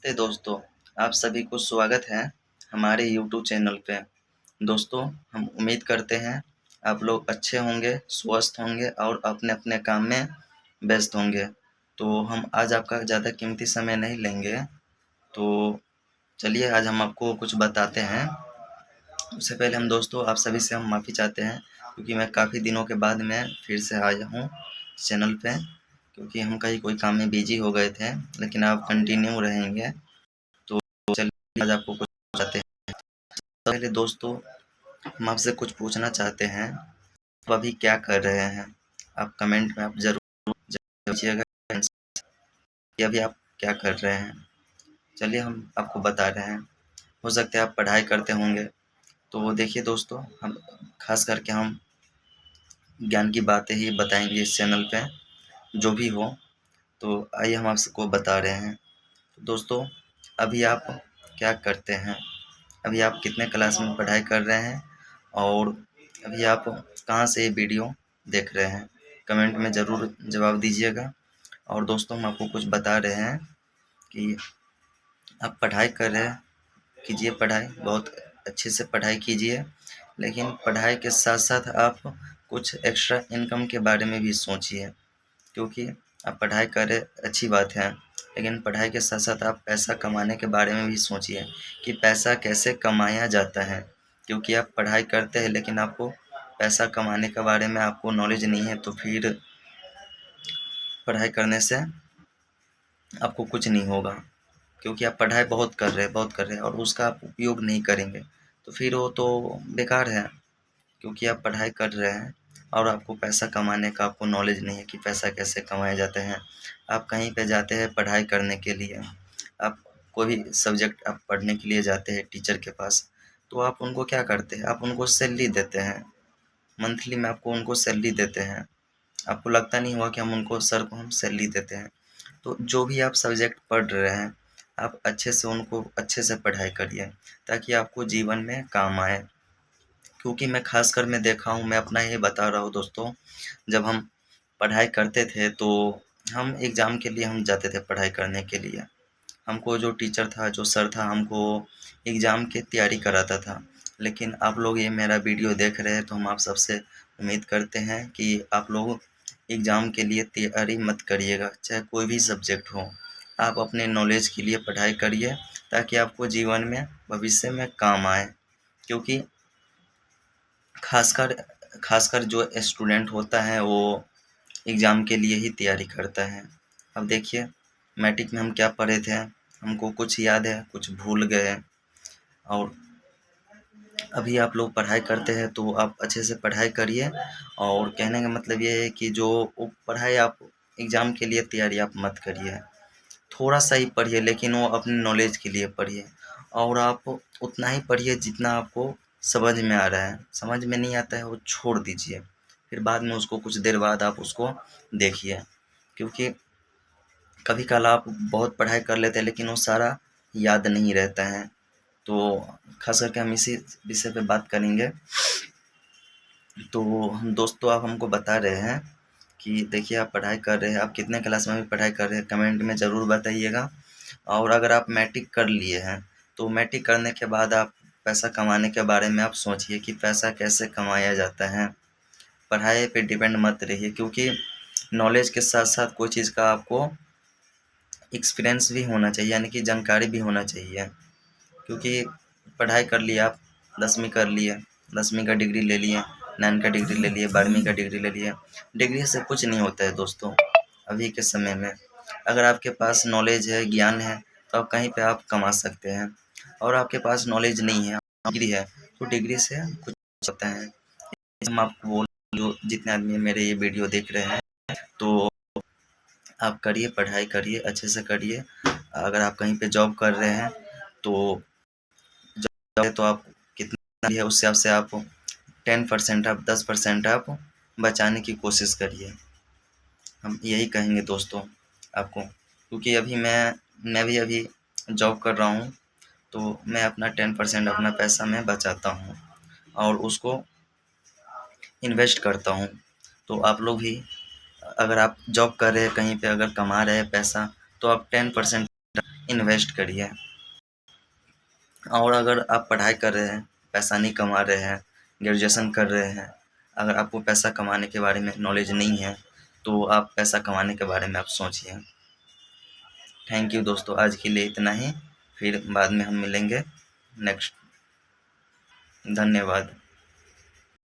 नमस्ते दोस्तों, आप सभी को स्वागत है हमारे यूट्यूब चैनल पे। दोस्तों, हम उम्मीद करते हैं आप लोग अच्छे होंगे, स्वस्थ होंगे और अपने-अपने काम में व्यस्त होंगे। तो हम आज आपका ज़्यादा कीमती समय नहीं लेंगे, तो चलिए आज हम आपको कुछ बताते हैं। उससे पहले हम दोस्तों आप सभी से हम माफ़ी चाहते हैं क्योंकि मैं काफ़ी दिनों के बाद मैं फिर से आया हूँ चैनल पे, क्योंकि हम कहीं कोई काम में बिज़ी हो गए थे, लेकिन आप कंटिन्यू रहेंगे। तो चलिए आज आपको कुछ बताते हैं। पहले दोस्तों हम आपसे कुछ पूछना चाहते हैं, आप अभी क्या कर रहे हैं? आप कमेंट में आप ज़रूर दीजिएगा कि अभी आप क्या कर रहे हैं। चलिए हम आपको बता रहे हैं। हो सकता है आप पढ़ाई करते होंगे, तो देखिए दोस्तों हम ख़ास करके हम ज्ञान की बातें ही बताएँगे इस चैनल पे, जो भी हो। तो आइए हम आपको बता रहे हैं। तो दोस्तों अभी आप क्या करते हैं? अभी आप कितने क्लास में पढ़ाई कर रहे हैं और अभी आप कहाँ से ये वीडियो देख रहे हैं? कमेंट में ज़रूर जवाब दीजिएगा। और दोस्तों हम आपको कुछ बता रहे हैं कि आप पढ़ाई कर रहे हैं, कीजिए पढ़ाई, बहुत अच्छे से पढ़ाई कीजिए, लेकिन पढ़ाई के साथ-साथ आप कुछ एक्स्ट्रा इनकम के बारे में भी सोचिए, क्योंकि आप पढ़ाई कर रहे अच्छी बात है, लेकिन पढ़ाई के साथ-साथ आप पैसा कमाने के बारे में भी सोचिए कि पैसा कैसे कमाया जाता है। क्योंकि आप पढ़ाई करते हैं लेकिन आपको पैसा कमाने के बारे में आपको नॉलेज नहीं है, तो फिर पढ़ाई करने से आपको कुछ नहीं होगा। क्योंकि आप पढ़ाई बहुत कर रहे हैं और उसका आप उपयोग नहीं करेंगे, तो फिर वो तो बेकार है। क्योंकि आप पढ़ाई कर रहे हैं और आपको पैसा कमाने का आपको नॉलेज नहीं है कि पैसा कैसे कमाए जाते हैं। आप कहीं पे जाते हैं पढ़ाई करने के लिए, आप कोई भी सब्जेक्ट आप पढ़ने के लिए जाते हैं टीचर के पास, तो आप उनको क्या करते हैं? आप उनको सैलरी देते हैं, मंथली में आपको उनको सैलरी देते हैं। आपको लगता नहीं होगा कि हम उनको सर को हम सैलरी देते हैं। तो जो भी आप सब्जेक्ट पढ़ रहे हैं, आप अच्छे से उनको अच्छे से पढ़ाई करिए, ताकि आपको जीवन में काम आए। क्योंकि मैं ख़ासकर मैं देखा हूँ, मैं अपना ही बता रहा हूँ दोस्तों, जब हम पढ़ाई करते थे तो हम एग्ज़ाम के लिए हम जाते थे पढ़ाई करने के लिए। हमको जो टीचर था, जो सर था, हमको एग्ज़ाम की तैयारी कराता था। लेकिन आप लोग ये मेरा वीडियो देख रहे हैं तो हम आप सबसे उम्मीद करते हैं कि आप लोग एग्ज़ाम के लिए तैयारी मत करिएगा, चाहे कोई भी सब्जेक्ट हो। आप अपने नॉलेज के लिए पढ़ाई करिए, ताकि आपको जीवन में भविष्य में काम आए। क्योंकि ख़ासकर ख़ासकर जो स्टूडेंट होता है वो एग्ज़ाम के लिए ही तैयारी करता है। अब देखिए मैट्रिक में हम क्या पढ़े थे, हमको कुछ याद है, कुछ भूल गए। और अभी आप लोग पढ़ाई करते हैं तो आप अच्छे से पढ़ाई करिए, और कहने का मतलब ये है कि जो वो पढ़ाई आप एग्ज़ाम के लिए तैयारी आप मत करिए। थोड़ा-सा ही पढ़िए, लेकिन वो अपने नॉलेज के लिए पढ़िए, और आप उतना ही पढ़िए जितना आपको समझ में आ रहा है। समझ में नहीं आता है वो छोड़ दीजिए, फिर बाद में उसको कुछ देर बाद आप उसको देखिए। क्योंकि कभी-कल आप बहुत पढ़ाई कर लेते हैं लेकिन वो सारा याद नहीं रहता है। तो ख़ास करके हम इसी विषय पे बात करेंगे। तो हम दोस्तों आप हमको बता रहे हैं कि देखिए आप पढ़ाई कर रहे हैं, आप कितने क्लास में भी पढ़ाई कर रहे हैं, कमेंट में ज़रूर बताइएगा। और अगर आप मैट्रिक कर लिए हैं, तो मैट्रिक करने के बाद आप पैसा कमाने के बारे में आप सोचिए कि पैसा कैसे कमाया जाता है। पढ़ाई पे डिपेंड मत रहिए, क्योंकि नॉलेज के साथ-साथ कोई चीज़ का आपको एक्सपीरियंस भी होना चाहिए, यानी कि जानकारी भी होना चाहिए। क्योंकि पढ़ाई कर लिया आप, 10वीं कर लिए, 10वीं का डिग्री ले लिए, 9 का डिग्री ले लिए, 12वीं का डिग्री ले लिए। डिग्री से कुछ नहीं होता है दोस्तों अभी के समय में। अगर आपके पास नॉलेज है, ज्ञान है, तो आप कहीं पे आप कमा सकते हैं। और आपके पास नॉलेज नहीं है, डिग्री है, तो डिग्री से कुछ हो सकता है। हम आपको बोल, जो जितने आदमी मेरे ये वीडियो देख रहे हैं, तो आप करिए, पढ़ाई करिए, अच्छे से करिए। अगर आप कहीं पे जॉब कर रहे हैं, तो तो आप कितना भी है उससे आपसे आप 10% आप 10% आप बचाने की कोशिश करिए। हम यही कहेंगे दोस्तों आपको, क्योंकि अभी मैं भी अभी जॉब कर रहा हूँ, तो मैं अपना 10% अपना पैसा मैं बचाता हूँ और उसको इन्वेस्ट करता हूँ। तो आप लोग भी अगर आप जॉब कर रहे हैं कहीं पे, अगर कमा रहे हैं पैसा, तो आप 10% इन्वेस्ट करिए। और अगर आप पढ़ाई कर रहे हैं, पैसा नहीं कमा रहे हैं, ग्रेजुएशन कर रहे हैं, अगर आपको पैसा कमाने के बारे में नॉलेज नहीं है तो आप पैसा कमाने के बारे में आप सोचिए। थैंक यू दोस्तों, आज के लिए इतना ही। फिर बाद में हम मिलेंगे नेक्स्ट। धन्यवाद।